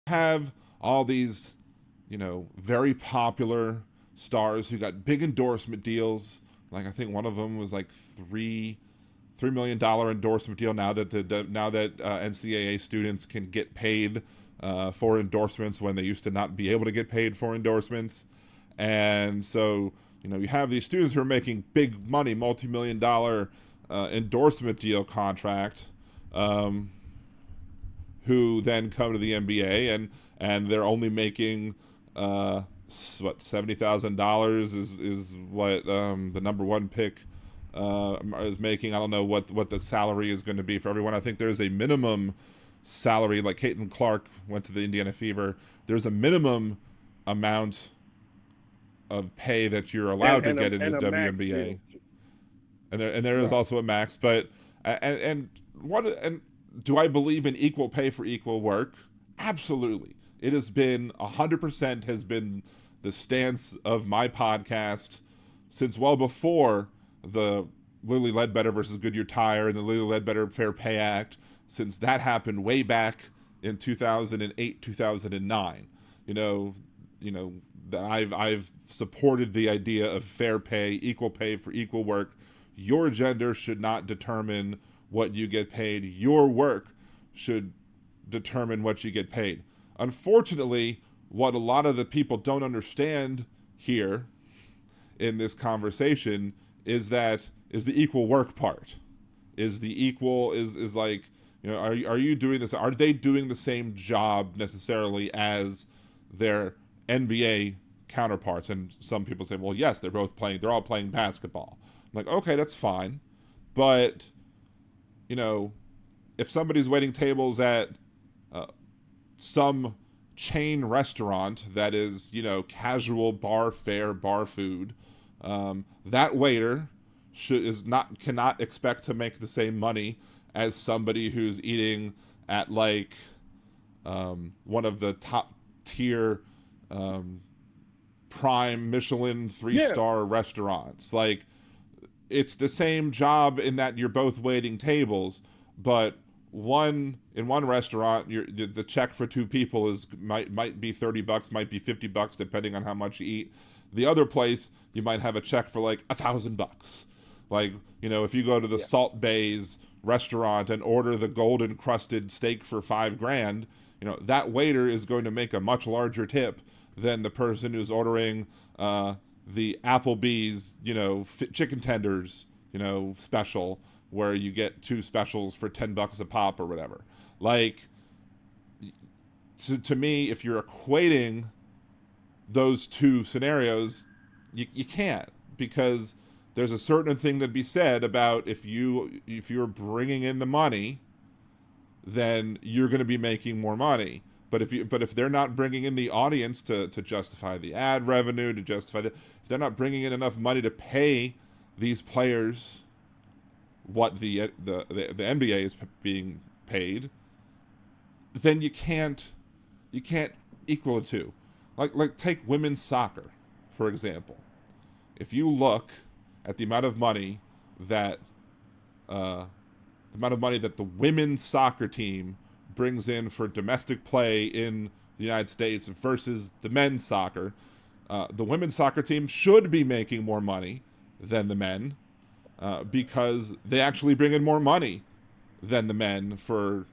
have all these, very popular stars who got big endorsement deals. Like I think one of them was like $3 million endorsement deal. Now that NCAA students can get paid for endorsements when they used to not be able to get paid for endorsements, and so you have these students who are making big money, multi-million-dollar endorsement deal contract. Who then come to the NBA and they're only making $70,000 is what the number one pick is making. I don't know what the salary is going to be for everyone. I think there's a minimum salary, like Caitlin Clark went to the Indiana Fever. There's a minimum amount of pay that you're allowed to get in the WNBA, and there is also a max. But and do I believe in equal pay for equal work? Absolutely. It has been 100% has been the stance of my podcast since well before the Lilly Ledbetter versus Goodyear Tire and the Lilly Ledbetter Fair Pay Act, since that happened way back in 2008, 2009. That I've supported the idea of fair pay, equal pay for equal work. Your gender should not determine what you get paid. Your work should determine what you get paid. Unfortunately, what a lot of the people don't understand here in this conversation is the equal work part. Is like, are you doing this? Are they doing the same job necessarily as their NBA counterparts? And some people say, well, yes, they're all playing basketball. I'm like, okay, that's fine. But if somebody's waiting tables at some chain restaurant that is, casual bar fare, bar food, that waiter cannot expect to make the same money as somebody who's eating at like one of the top tier prime Michelin 3-star restaurants. Like, it's the same job in that you're both waiting tables, but in one restaurant, the check for two people might be $30, might be $50, depending on how much you eat. The other place, you might have a check for like $1,000. Like, if you go to the Salt Bays restaurant and order the golden crusted steak for $5,000, that waiter is going to make a much larger tip than the person who's ordering the Applebee's, chicken tenders, special, where you get two specials for $10 a pop or whatever. Like, to me, if you're equating those two scenarios, you can't, because there's a certain thing to be said about if you're bringing in the money, then you're going to be making more money. But if they're not bringing in the audience to justify the ad revenue, if they're not bringing in enough money to pay these players what the NBA is being paid, then you can't equal the two. Like take women's soccer, for example. If you look at the amount of money that the women's soccer team brings in for domestic play in the United States versus the men's soccer, the women's soccer team should be making more money than the men, because they actually bring in more money than the men for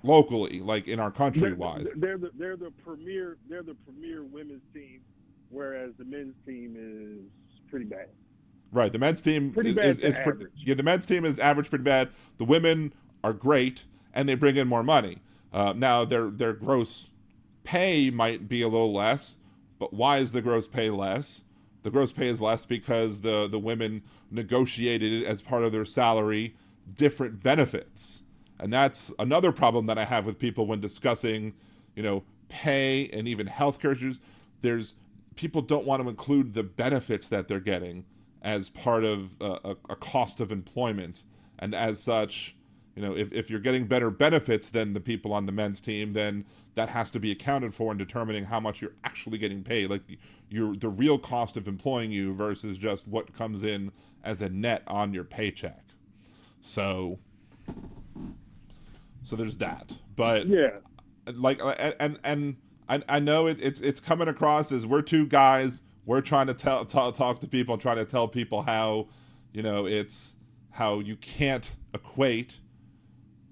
locally, like in our country wise. They're the premier women's team, whereas the men's team is pretty bad. Right, the men's team is the men's team is average, pretty bad. The women are great, and they bring in more money. Now their gross pay might be a little less, but why is the gross pay less? The gross pay is less because the women negotiated as part of their salary different benefits. And that's another problem that I have with people when discussing, pay and even healthcare issues. People don't want to include the benefits that they're getting as part of a cost of employment. And as such, if you're getting better benefits than the people on the men's team, then that has to be accounted for in determining how much you're actually getting paid, like the real cost of employing you versus just what comes in as a net on your paycheck. So there's that. But yeah, like, and I know it's coming across as we're two guys, we're trying to talk to people and trying to tell people how, it's how you can't equate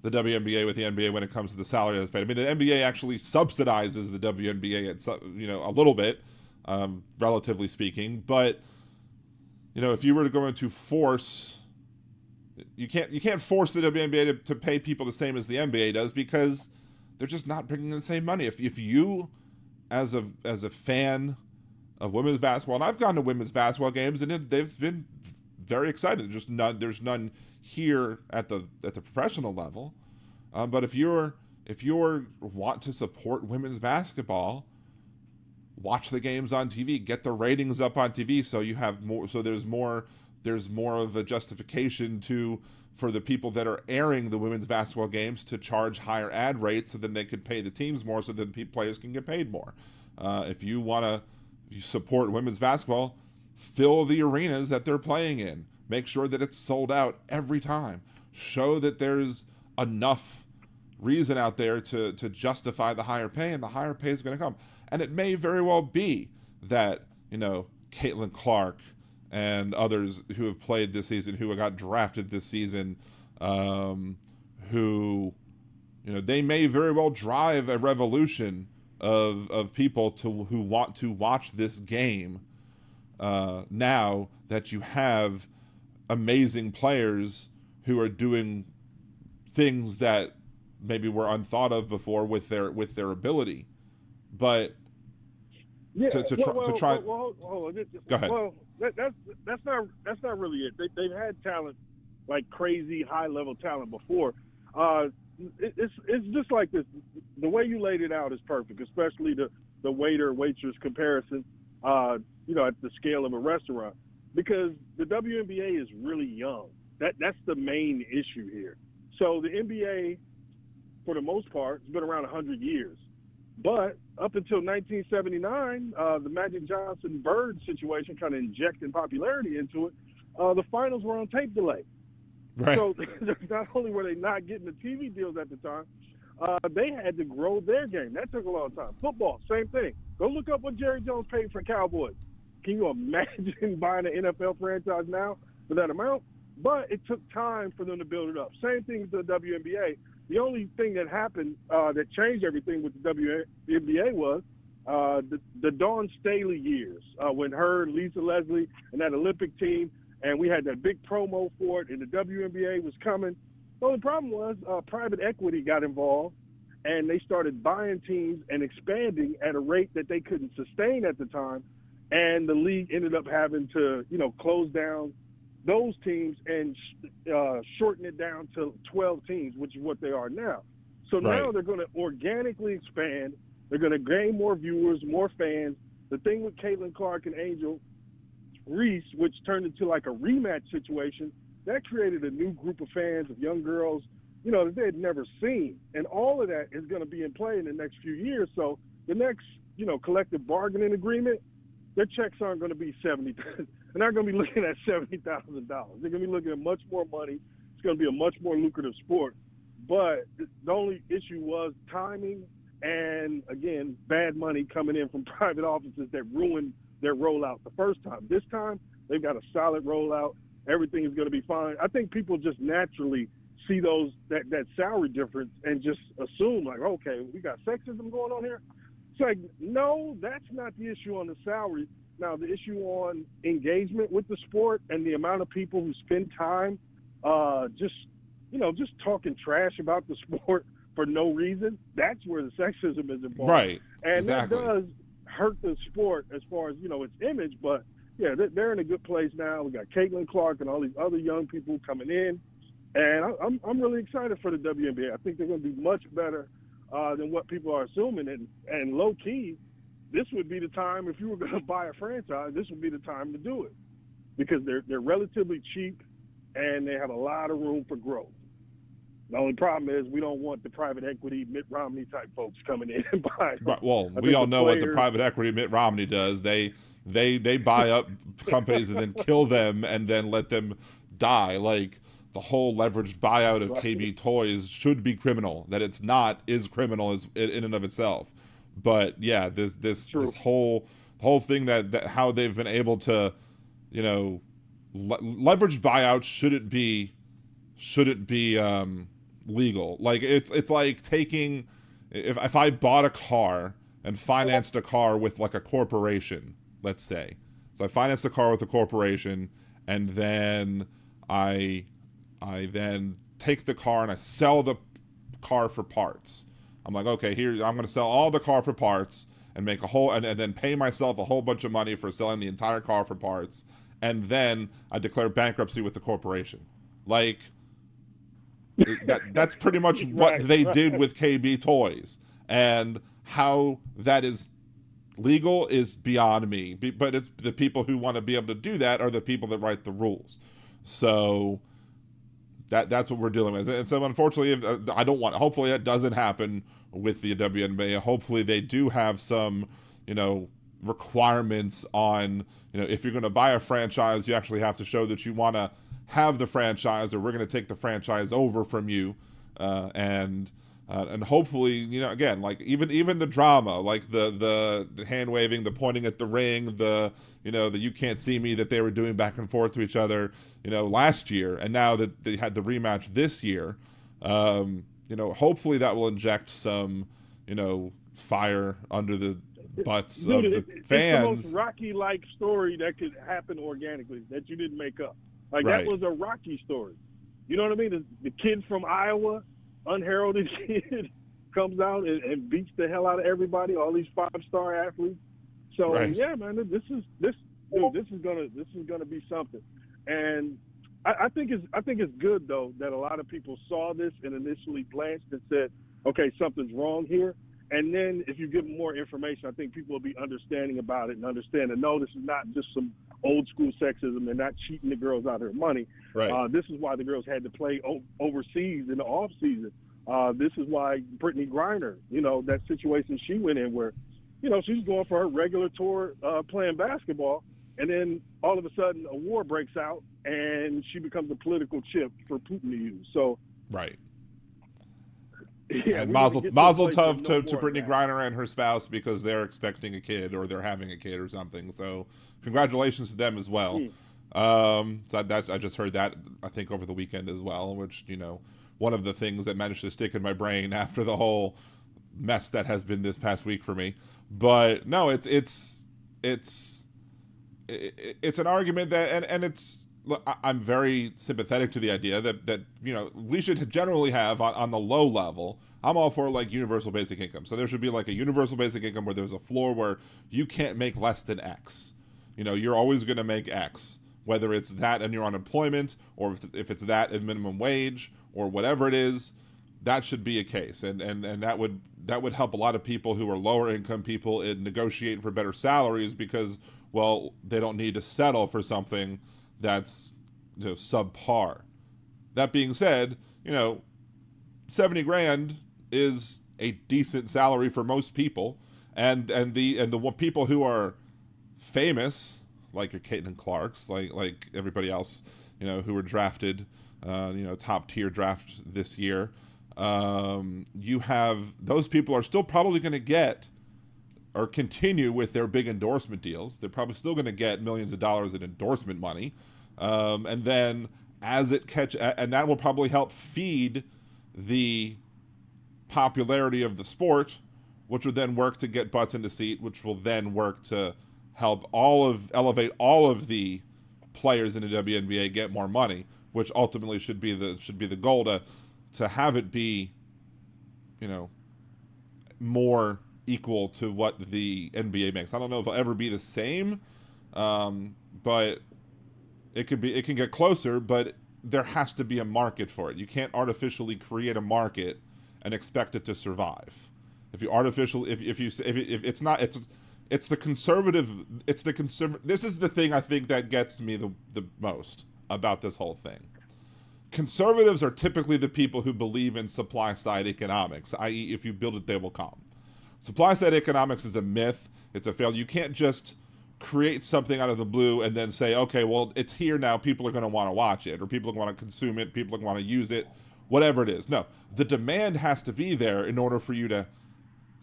the WNBA with the NBA when it comes to the salary that's paid. I mean, the NBA actually subsidizes the WNBA at a little bit, relatively speaking. But if you were going to force, you can't force the WNBA to pay people the same as the NBA does, because they're just not bringing the same money. If you, as a fan of women's basketball, and I've gone to women's basketball games and they've been very excited. There's none here at the professional level, but if you're want to support women's basketball, watch the games on TV, get the ratings up on TV, so you have more. So there's more of a justification for the people that are airing the women's basketball games to charge higher ad rates, so then they can pay the teams more, so that players can get paid more. If you support women's basketball, fill the arenas that they're playing in. Make sure that it's sold out every time. Show that there's enough reason out there to justify the higher pay, and the higher pay is going to come. And it may very well be that, Caitlin Clark and others who have played this season, who got drafted this season, who, they may very well drive a revolution of people who want to watch this game, now that you have amazing players who are doing things that maybe were unthought of before with their ability. But yeah, to try. Hold on. Go ahead. Well, that's not really it. They've had talent, like crazy high level talent before. It's just like this. The way you laid it out is perfect, especially the waiter waitress comparison. At the scale of a restaurant, because the WNBA is really young. That's the main issue here. So the NBA, for the most part, has been around 100 years. But up until 1979, the Magic Johnson-Bird situation kind of injected popularity into it. The finals were on tape delay. Right. So not only were they not getting the TV deals at the time, they had to grow their game. That took a long time. Football, same thing. Go look up what Jerry Jones paid for Cowboys. Can you imagine buying an NFL franchise now for that amount? But it took time for them to build it up. Same thing with the WNBA. The only thing that happened that changed everything with the WNBA was the Dawn Staley years, when her, Lisa Leslie, and that Olympic team, and we had that big promo for it, and the WNBA was coming. The only problem was private equity got involved, and they started buying teams and expanding at a rate that they couldn't sustain at the time, and the league ended up having to, close down those teams and shorten it down to 12 teams, which is what they are now. So now they're going to organically expand. They're going to gain more viewers, more fans. The thing with Caitlin Clark and Angel Reese, which turned into like a rematch situation, that created a new group of fans, of young girls, that they had never seen. And all of that is going to be in play in the next few years. So the next, collective bargaining agreement, their checks aren't going to be $70,000. They're not going to be looking at $70,000. They're going to be looking at much more money. It's going to be a much more lucrative sport. But the only issue was timing and, again, bad money coming in from private offices that ruined their rollout the first time. This time, they've got a solid rollout. Everything is going to be fine. I think people just naturally see that salary difference and just assume, like, okay, we got sexism going on here. It's like, no, that's not the issue on the salary. Now, the issue on engagement with the sport and the amount of people who spend time just talking trash about the sport for no reason, that's where the sexism is involved. Right, and exactly. That does hurt the sport as far as, its image, but, yeah, they're in a good place now. We got Caitlin Clark and all these other young people coming in, and I'm really excited for the WNBA. I think they're going to be much better than what people are assuming. And low-key, this would be the time, if you were going to buy a franchise, this would be the time to do it, because they're relatively cheap and they have a lot of room for growth. The only problem is we don't want the private equity Mitt Romney type folks coming in and buying. Well, we all know what the private equity Mitt Romney does. They buy up companies and then kill them and then let them die. Like the whole leveraged buyout of KB Toys should be criminal. That it's not is criminal is in and of itself. But yeah, this whole thing that how they've been able to, leveraged buyouts shouldn't be legal. Like it's like taking if I bought a car and financed a car with like a corporation, let's say. So I financed a car with a corporation, and then I then take the car and I sell the car for parts. I'm like, okay, here I'm going to sell all the car for parts and make and then pay myself a whole bunch of money for selling the entire car for parts, and then I declare bankruptcy with the corporation. Like that's pretty much what they did with KB Toys, and how that is legal is beyond me. But it's the people who want to be able to do that are the people that write the rules. So that's what we're dealing with. And so unfortunately, hopefully that doesn't happen with the WNBA. Hopefully they do have some, requirements on, if you're going to buy a franchise, you actually have to show that you want to have the franchise, or we're going to take the franchise over from you. And hopefully, again, like even the drama, like the hand waving, the pointing at the ring, the you can't see me that they were doing back and forth to each other, last year, and now that they had the rematch this year, hopefully that will inject some, fire under the butts of the fans. It's the most Rocky-like story that could happen organically that you didn't make up. Like right. That was a Rocky story. You know what I mean? The kid from Iowa, unheralded kid, comes out and beats the hell out of everybody, all these 5-star athletes. So right. Yeah, man, this is gonna be something. And I think it's good though that a lot of people saw this and initially glanced and said, okay, something's wrong here. And then if you give them more information, I think people will be understanding about it and understand that no, this is not just some old school sexism and not cheating the girls out of their money. Right. This is why the girls had to play overseas in the off season. This is why Brittany Griner, that situation she went in where, she's going for her regular tour playing basketball, and then all of a sudden a war breaks out and she becomes a political chip for Putin to use. So right. Yeah, and mazel tov to Brittany Griner and her spouse, because they're expecting a kid or they're having a kid or something. So congratulations to them as well. So I just heard that, I think, over the weekend as well, which, one of the things that managed to stick in my brain after the whole mess that has been this past week for me. But no, it's an argument that, and it's, look, I'm very sympathetic to the idea that we should generally have on the low level. I'm all for like universal basic income. So there should be like a universal basic income where there's a floor where you can't make less than X. You're always going to make X, whether it's that and your unemployment, or if it's that and minimum wage, or whatever it is. That should be a case, and that would help a lot of people who are lower income people negotiate for better salaries, because, well, they don't need to settle for something that's subpar. That being said, $70,000 is a decent salary for most people, and the people who are famous, like your Caitlin Clarks, like everybody else, who were drafted, top tier draft this year. You have those people are still probably going to get or continue with their big endorsement deals. They're probably still going to get millions of dollars in endorsement money. And then as it and that will probably help feed the popularity of the sport, which would then work to get butts in the seat, which will then work to help elevate all of the players in the WNBA get more money, which ultimately should be the goal, to have it be, more equal to what the NBA makes. I don't know if it'll ever be the same, but it can get closer, but there has to be a market for it. You can't artificially create a market and expect it to survive. If it's the conservative, this is the thing I think that gets me the most about this whole thing. Conservatives are typically the people who believe in supply side economics, i.e. if you build it, they will come. Supply side economics is a myth. It's a failure. You can't just create something out of the blue and then say, okay, well, it's here now. People are going to want to watch it, or people are going to consume it. People are going to want to use it, whatever it is. No, the demand has to be there in order for you to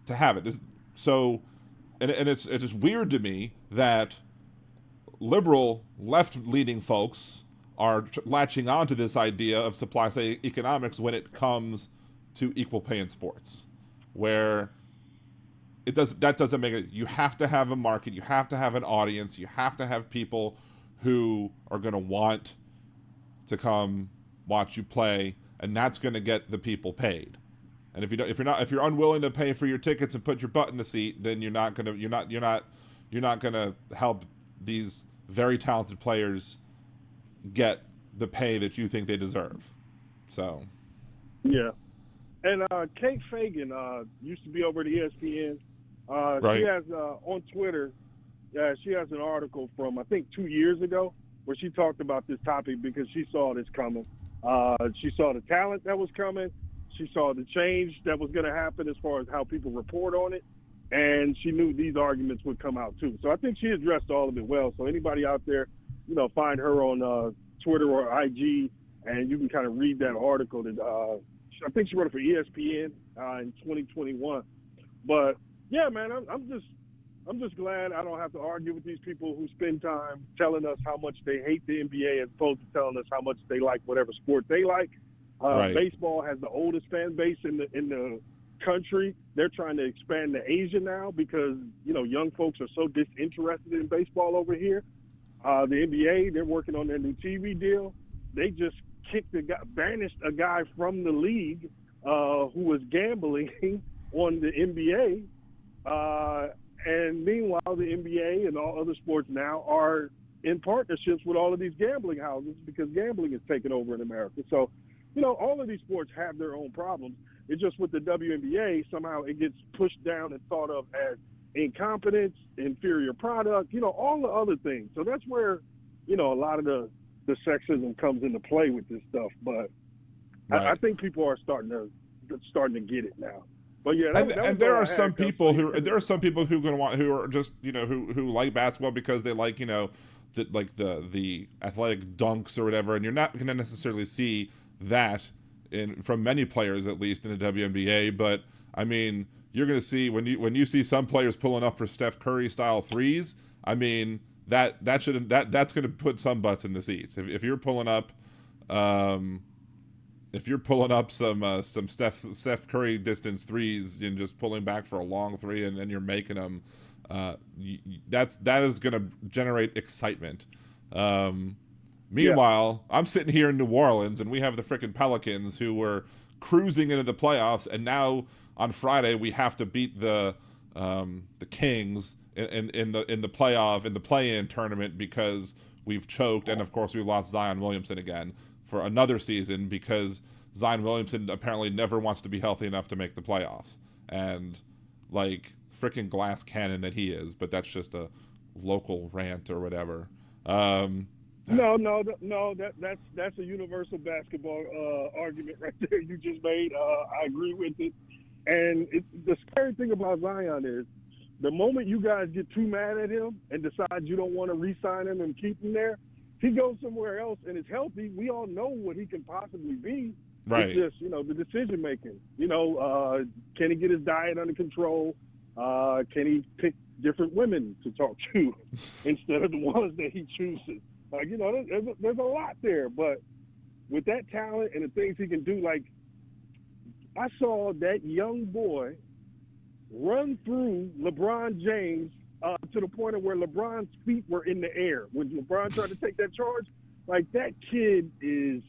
have it. So, and it's just weird to me that liberal left-leaning folks are latching onto this idea of supply-side economics when it comes to equal pay in sports, where that doesn't make it. You have to have a market, you have to have an audience, you have to have people who are going to want to come watch you play, and that's going to get the people paid. And if you're unwilling to pay for your tickets and put your butt in the seat, then you're not going to help these very talented players get the pay that you think they deserve. So, yeah. And Kate Fagan used to be over at ESPN. Right. She has on Twitter, she has an article from I think 2 years ago where she talked about this topic because she saw this coming. She saw the talent that was coming. She saw the change that was going to happen as far as how people report on it. And she knew these arguments would come out too. So I think she addressed all of it well. So anybody out there, find her on Twitter or IG, and you can kind of read that article that I think she wrote it for ESPN in 2021. But yeah, man, I'm just glad I don't have to argue with these people who spend time telling us how much they hate the NBA as opposed to telling us how much they like whatever sport they like. Right. Baseball has the oldest fan base in the country. They're trying to expand to Asia now because young folks are so disinterested in baseball over here. The NBA, they're working on their new TV deal. They just banished a guy from the league who was gambling on the NBA. And meanwhile, the NBA and all other sports now are in partnerships with all of these gambling houses because gambling is taking over in America. So, all of these sports have their own problems. It's just with the WNBA, somehow it gets pushed down and thought of as incompetence, inferior product, all the other things. So that's where, a lot of the sexism comes into play with this stuff. But right. I think people are starting to get it now. But yeah, there are some people who are just who like basketball because they like the athletic dunks or whatever, and you're not going to necessarily see that from many players, at least in the WNBA. But I mean, you're going to see when you see some players pulling up for Steph Curry style threes. I mean, that's going to put some butts in the seats. If you're pulling up, some Steph Curry distance threes and just pulling back for a long three and then you're making them, that is going to generate excitement. Meanwhile, I'm sitting here in New Orleans and we have the frickin' Pelicans who were cruising into the playoffs, and now on Friday we have to beat the Kings in the play-in tournament because we've choked, and of course we lost Zion Williamson again for another season because Zion Williamson apparently never wants to be healthy enough to make the playoffs, and like frickin' glass cannon that he is, but that's just a local rant or whatever. No, that's a universal basketball argument right there you just made. I agree with it. And the scary thing about Zion is the moment you guys get too mad at him and decide you don't want to re-sign him and keep him there, he goes somewhere else and is healthy. We all know what he can possibly be. Right. It's just, the decision making. Can he get his diet under control? Can he pick different women to talk to instead of the ones that he chooses? There's a lot there, but with that talent and the things he can do, like I saw that young boy run through LeBron James to the point of where LeBron's feet were in the air when LeBron tried to take that charge. Like that kid is,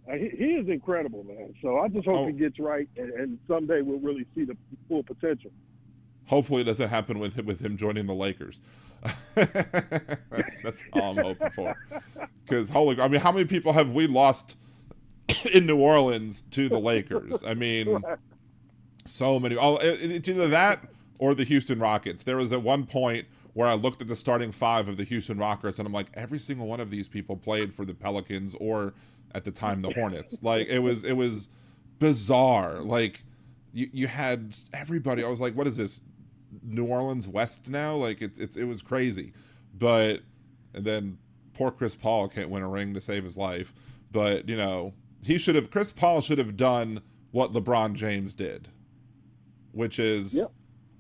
he is incredible, man. So I just hope he gets right, and someday we'll really see the full potential. Hopefully it doesn't happen with him joining the Lakers. That's all I'm hoping for. Because how many people have we lost in New Orleans to the Lakers? I mean, so many. It's either that or the Houston Rockets. There was at one point where I looked at the starting five of the Houston Rockets, and I'm like, every single one of these people played for the Pelicans or at the time the Hornets. Like it was bizarre. Like you had everybody. I was like, what is this? New Orleans West now. Like it was crazy, and then poor Chris Paul can't win a ring to save his life. But Chris Paul should have done what LeBron James did, which is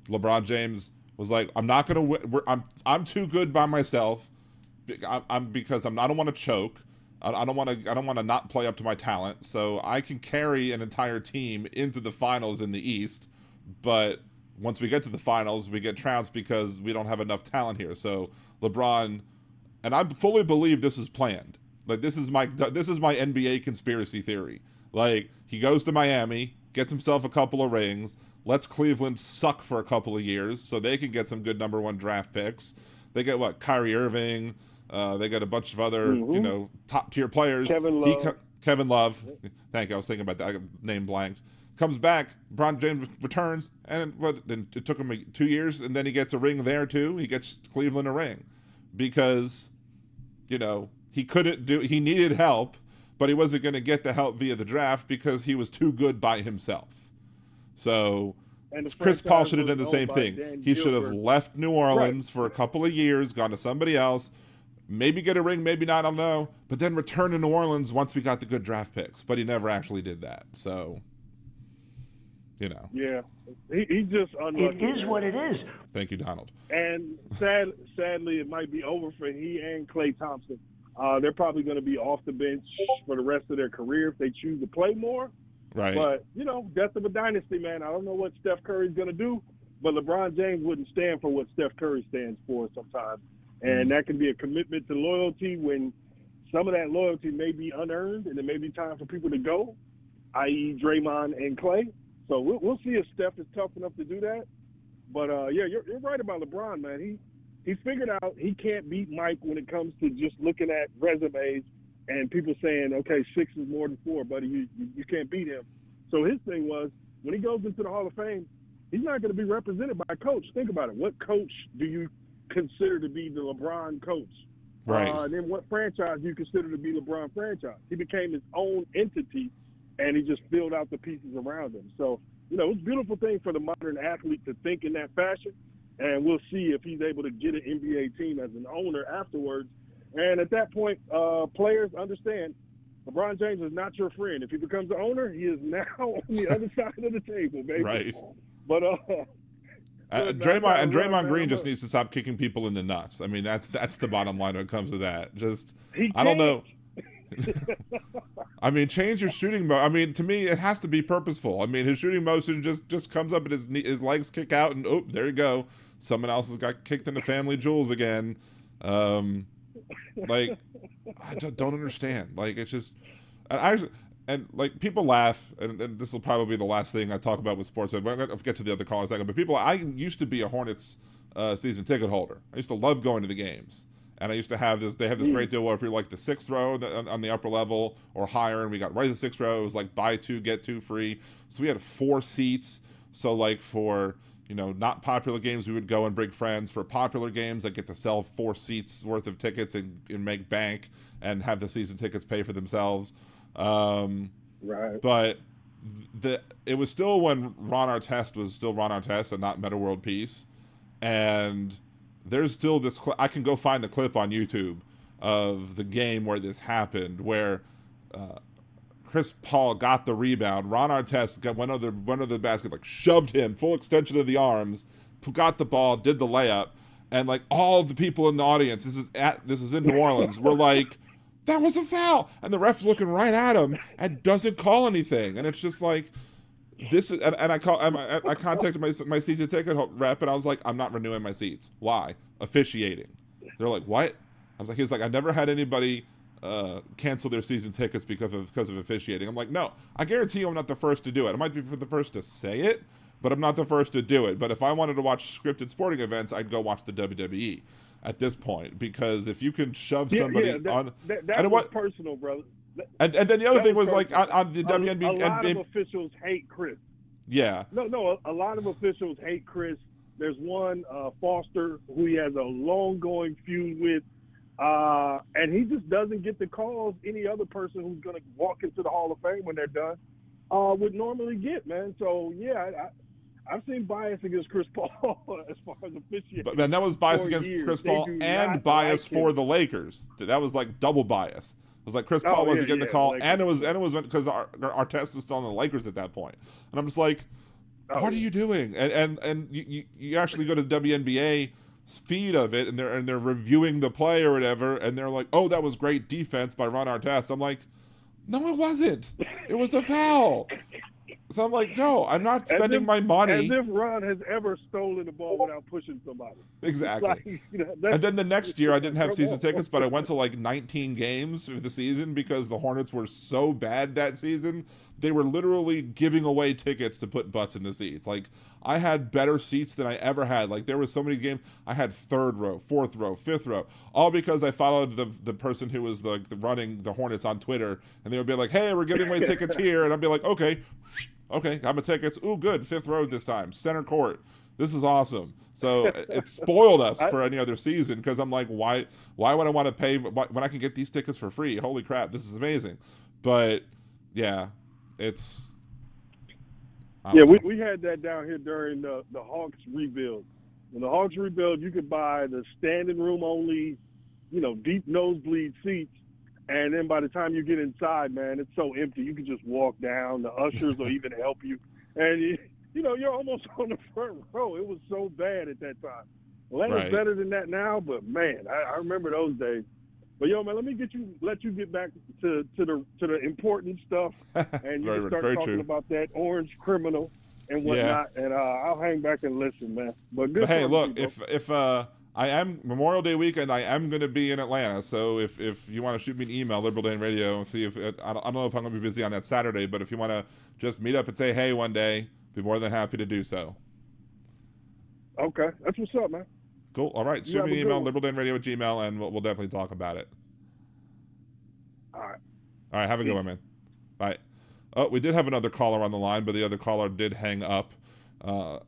LeBron James was like, I'm not gonna win. I'm too good by myself. Because I don't want to choke. I don't want to not play up to my talent. So I can carry an entire team into the finals in the East, but once we get to the finals, we get trounced because we don't have enough talent here. So LeBron, and I fully believe this was planned. Like this is my NBA conspiracy theory. Like he goes to Miami, gets himself a couple of rings, lets Cleveland suck for a couple of years so they can get some good number 1 draft picks. They get Kyrie Irving. They got a bunch of other, top tier players. Kevin Love. Thank you. I was thinking about that. I got name blanked. Comes back. LeBron James returns, and it took him 2 years, and then he gets a ring there too. He gets Cleveland a ring because, he couldn't do. He needed help, but he wasn't going to get the help via the draft because he was too good by himself. So Chris Paul should have done the same thing. He should have left New Orleans for a couple of years, gone to somebody else. Maybe get a ring, maybe not, I don't know. But then return to New Orleans once we got the good draft picks. But he never actually did that. So, Yeah, he just unlucky. It is what it is. Thank you, Donald. And sadly, it might be over for he and Klay Thompson. They're probably going to be off the bench for the rest of their career if they choose to play more. Right. But, death of a dynasty, man. I don't know what Steph Curry's going to do, but LeBron James wouldn't stand for what Steph Curry stands for sometimes. And that can be a commitment to loyalty when some of that loyalty may be unearned and it may be time for people to go, i.e. Draymond and Klay. So we'll see if Steph is tough enough to do that. But, you're right about LeBron, man. He figured out he can't beat Mike when it comes to just looking at resumes and people saying, okay, 6 is more than 4, buddy. You can't beat him. So his thing was when he goes into the Hall of Fame, he's not going to be represented by a coach. Think about it. What coach do you consider to be the LeBron coach? Right. And then what franchise do you consider to be LeBron franchise? He became his own entity, and he just filled out the pieces around him. So, it's a beautiful thing for the modern athlete to think in that fashion, and we'll see if he's able to get an NBA team as an owner afterwards. And at that point, players understand LeBron James is not your friend. If he becomes the owner, he is now on the other side of the table, baby. Right. But Draymond Green just needs to stop kicking people in the nuts. I mean, that's the bottom line when it comes to that. I don't know. I mean, change your shooting mode. I mean, to me, it has to be purposeful. I mean, his shooting motion just comes up and his legs kick out, and there you go. Someone else has got kicked in the family jewels again. I just don't understand. Like, it's just, people laugh, and this will probably be the last thing I talk about with sports. I'm going to get to the other callers in a second, but I used to be a Hornets season ticket holder. I used to love going to the games. And I used to have this, they have this great deal where if you're like the 6th row on the upper level or higher, and we got right to the 6th row, it was like buy 2, get 2 free. So we had 4 seats. So like for, not popular games, we would go and bring friends. For popular games, I get to sell 4 seats worth of tickets and make bank and have the season tickets pay for themselves. Right. But it was still when Ron Artest was still Ron Artest and not Metta World Peace. And there's still this I can go find the clip on YouTube of the game where this happened, where Chris Paul got the rebound. Ron Artest got one of the basket, shoved him full extension of the arms, got the ball, did the layup, and all the people in the audience, this is in New Orleans, were like, that was a foul, and the ref's looking right at him and doesn't call anything, and it's just like, this is, and I contacted my season ticket rep, and I was like, I'm not renewing my seats. Why? Officiating. They're like, what? He was like, I never had anybody cancel their season tickets because of officiating. I'm like, no, I guarantee you I'm not the first to do it. I might be the first to say it, but I'm not the first to do it. But if I wanted to watch scripted sporting events, I'd go watch the WWE at this point, because if you can shove somebody on, that was personal, brother. And then the other thing was on the WNBA. A lot of officials hate Chris. Yeah. No, a lot of officials hate Chris. There's one, Foster, who he has a long-going feud with, and he just doesn't get the calls any other person who's going to walk into the Hall of Fame when they're done would normally get, man. So, yeah, I've seen bias against Chris Paul as far as officiating. But man, that was bias against years. Chris Paul and bias for the Lakers. That was like double bias. It was like Chris Paul wasn't getting the call, and it was because our test was still on the Lakers at that point. And I'm just like, what are you doing? And you actually go to the WNBA feed of it, and they're reviewing the play or whatever, and they're like, oh, that was great defense by Ron Artest. I'm like, no, it wasn't. It was a foul. So I'm like, no, I'm not spending my money. As if Ron has ever stolen the ball without pushing somebody. Exactly. Like, and then the next year, I didn't have season tickets, but I went to like 19 games of the season because the Hornets were so bad that season. They were literally giving away tickets to put butts in the seats. Like, I had better seats than I ever had. Like, there were so many games. I had third row, fourth row, fifth row, all because I followed the person who was running the Hornets on Twitter, and they would be like, hey, we're giving away tickets here. And I'd be like, okay, got my tickets. Ooh, good, fifth row this time, center court. This is awesome. So it spoiled us for any other season because I'm like, why would I want to pay when I can get these tickets for free? Holy crap, this is amazing. But yeah, it's we had that down here during the Hawks rebuild. When the Hawks rebuild, you could buy the standing room only, deep nosebleed seats. And then by the time you get inside, man, it's so empty. You can just walk down. The ushers will even help you. And, you're almost on the front row. It was so bad at that time. Well, that is better than that now, but, man, I remember those days. But, man, let you get back to the important stuff. And you can start talking about that orange criminal and whatnot. Yeah. And I'll hang back and listen, man. But hey, look, if I am Memorial Day weekend. I am going to be in Atlanta, so if you want to shoot me an email, Liberal Dan Radio, and see if I don't know if I'm going to be busy on that Saturday, but if you want to just meet up and say hey one day, be more than happy to do so. Okay, that's what's up, man. Cool. All right, shoot me an email, liberaldanradio@gmail.com, and we'll definitely talk about it. All right. Have a good one, man. Bye. Oh, we did have another caller on the line, but the other caller did hang up.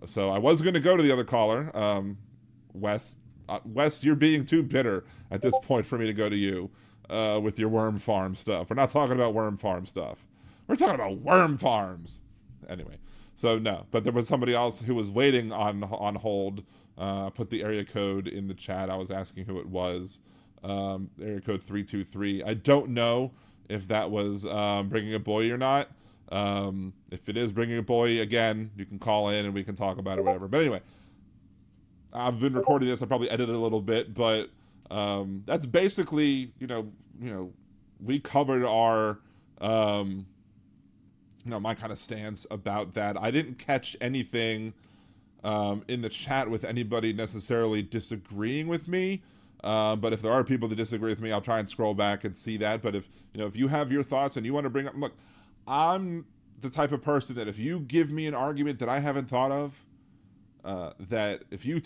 So I was going to go to the other caller, Wes. Wes, you're being too bitter at this point for me to go to you with your worm farm stuff. We're not talking about worm farm stuff. We're talking about worm farms. Anyway, so no. But there was somebody else who was waiting on hold. Put the area code in the chat. I was asking who it was. Area code 323. I don't know if that was Bringing a Boy or not. If it is Bringing a Boy, again, you can call in and we can talk about it or whatever. But anyway, I've been recording this. I probably edited a little bit, but that's basically, we covered our, my kind of stance about that. I didn't catch anything in the chat with anybody necessarily disagreeing with me. But if there are people that disagree with me, I'll try and scroll back and see that. But if you have your thoughts and you want to bring up, look, I'm the type of person that if you give me an argument that I haven't thought of, that if you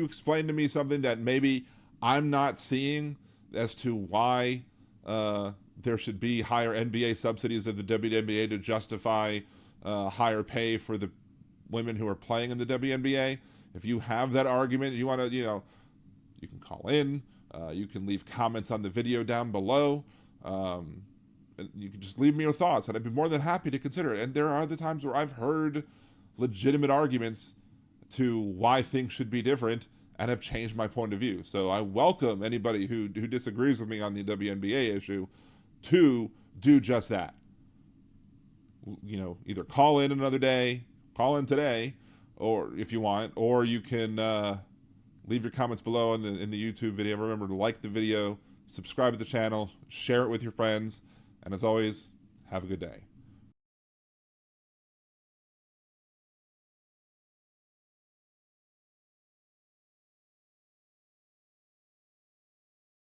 explain to me something that maybe I'm not seeing as to why there should be higher NBA subsidies of the WNBA to justify higher pay for the women who are playing in the WNBA, if you have that argument, you want to, you can call in, you can leave comments on the video down below, and you can just leave me your thoughts, and I'd be more than happy to consider it. And there are the times where I've heard legitimate arguments to why things should be different and have changed my point of view. So I welcome anybody who disagrees with me on the WNBA issue to do just that. Either call in another day, call in today, or if you want, or you can leave your comments below in the YouTube video. Remember to like the video, subscribe to the channel, share it with your friends, and as always, have a good day.